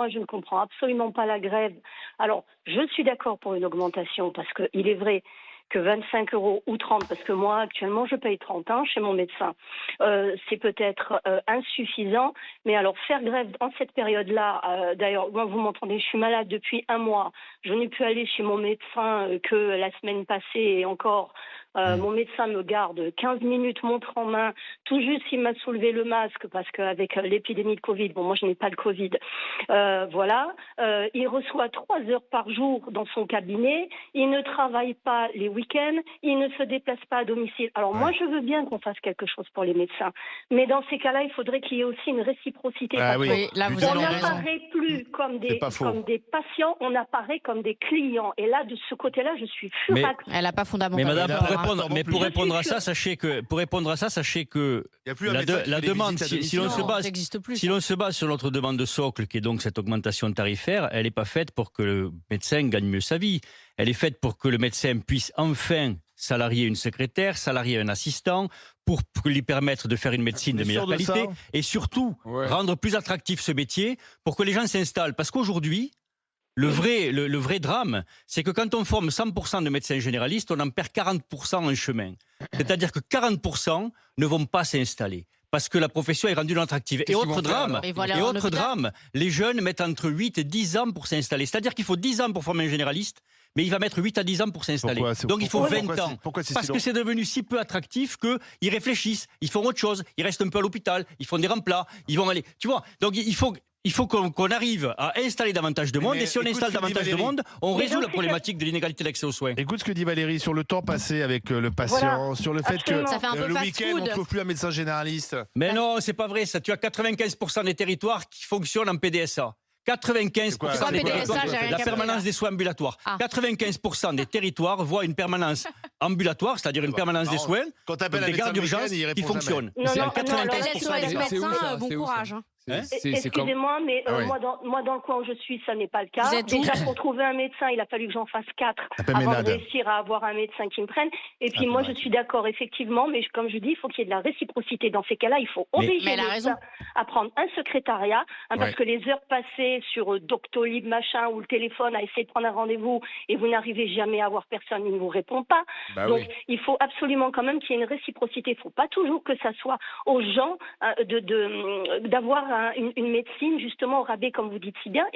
Moi, je ne comprends absolument pas la grève. Alors, je suis d'accord pour une augmentation parce qu'il est vrai que 25 euros ou 30, parce que moi, actuellement, je paye 30 chez mon médecin. C'est peut-être insuffisant, mais alors faire grève en cette période-là, d'ailleurs, moi, vous m'entendez, je suis malade depuis un mois. Je n'ai pu aller chez mon médecin que la semaine passée et encore. Mon médecin me garde 15 minutes montre en main. Tout juste, il m'a soulevé le masque parce qu'avec l'épidémie de Covid, bon, moi, je n'ai pas le Covid. Voilà. Il reçoit 3 heures par jour dans son cabinet. Il ne travaille pas les week-ends. Il ne se déplace pas à domicile. Alors, moi, je veux bien qu'on fasse quelque chose pour les médecins. Mais dans ces cas-là, il faudrait qu'il y ait aussi une réciprocité. Ah parce oui, Oui, là, du vous avez on raison. n'apparaît plus comme pas faux. comme des patients, on apparaît comme des clients. Et là, de ce côté-là, je suis Mais- furax. Elle n'a pas Mais fondamentalement madame, là, tort, pour hein. répondre, mais pour Je répondre à suis ça, sachez que Il n'y a plus un la, médecin qui la fait des demande, visites à si l'on domicile. se Non, base, ça n'existe plus. si ça. l'on se base sur notre demande de socle, qui est donc cette augmentation tarifaire, elle n'est pas faite pour que le médecin gagne mieux sa vie. Elle est faite pour que le médecin puisse enfin salarier une secrétaire, salarier un assistant, pour lui permettre de faire une médecine On est de meilleure sûr de qualité ça et surtout Ouais. rendre plus attractif ce métier pour que les gens s'installent. Parce qu'aujourd'hui, le vrai drame, c'est que quand on forme 100% de médecins généralistes, on en perd 40% en chemin. C'est-à-dire que 40% ne vont pas s'installer parce que la profession est rendue non attractive. Et Qu'est-ce qu'ils autre vont faire, drame, alors Mais voilà, et en autre hôpital. drame, les jeunes mettent entre 8 et 10 ans pour s'installer. C'est-à-dire qu'il faut 10 ans pour former un généraliste, mais il va mettre 8 à 10 ans pour s'installer. Pourquoi Donc il faut 20 ans. Pourquoi c'est Parce si que long c'est devenu si peu attractif qu'ils réfléchissent, ils font autre chose, ils restent un peu à l'hôpital, ils font des remplats, ils vont aller. Tu vois, donc il faut qu'on arrive à installer davantage de monde, mais et si on écoute installe ce que dit davantage de Valérie. monde, on Mais résout dans la ces problématique de l'inégalité d'accès aux soins. Écoute ce que dit Valérie sur le temps passé avec le patient, Voilà, sur le fait que absolument. Ça fait un peu le fast week-end, on food. ne trouve plus un médecin généraliste. Mais non, c'est pas vrai ça. Tu as 95% des territoires qui fonctionnent en PDSA. 95% C'est quoi, C'est quoi des PDSA? territoires, J'ai rien la capté, permanence là. des soins ambulatoires. Ah. 95% des territoires voient une permanence ambulatoire, c'est-à-dire une permanence des Alors, soins, Quand t'appelles donc un des gardes médecin le d'urgence week-end, il qui répond fonctionnent. Non, C'est non, en non, alors, 95% Les des SOS cas. C'est où, médecins, ça bon C'est où, ça courage. hein. C'est comme. Excusez-moi, mais Ah ouais. moi, dans le coin où je suis, ça n'est pas le cas. Vous êtes où? Déjà, pour trouver un médecin, il a fallu que j'en fasse 4 Appelle avant de Ménade. réussir à avoir un médecin qui me prenne. Et puis, Appelle moi, je Ménade. suis d'accord, effectivement, mais comme je dis, il faut qu'il y ait de la réciprocité. Dans ces cas-là, il faut obliger Mais elle a les raison. médecins à prendre un secrétariat, parce Ouais. que les heures passées sur Doctolib, machin, ou le téléphone à essayer de prendre un rendez-vous et vous n'arrivez jamais à avoir personne, il ne vous répond pas. Bah Donc, oui. il faut absolument quand même qu'il y ait une réciprocité. Il ne faut pas toujours que ça soit aux gens d'avoir une médecine justement au rabais, comme vous dites si bien.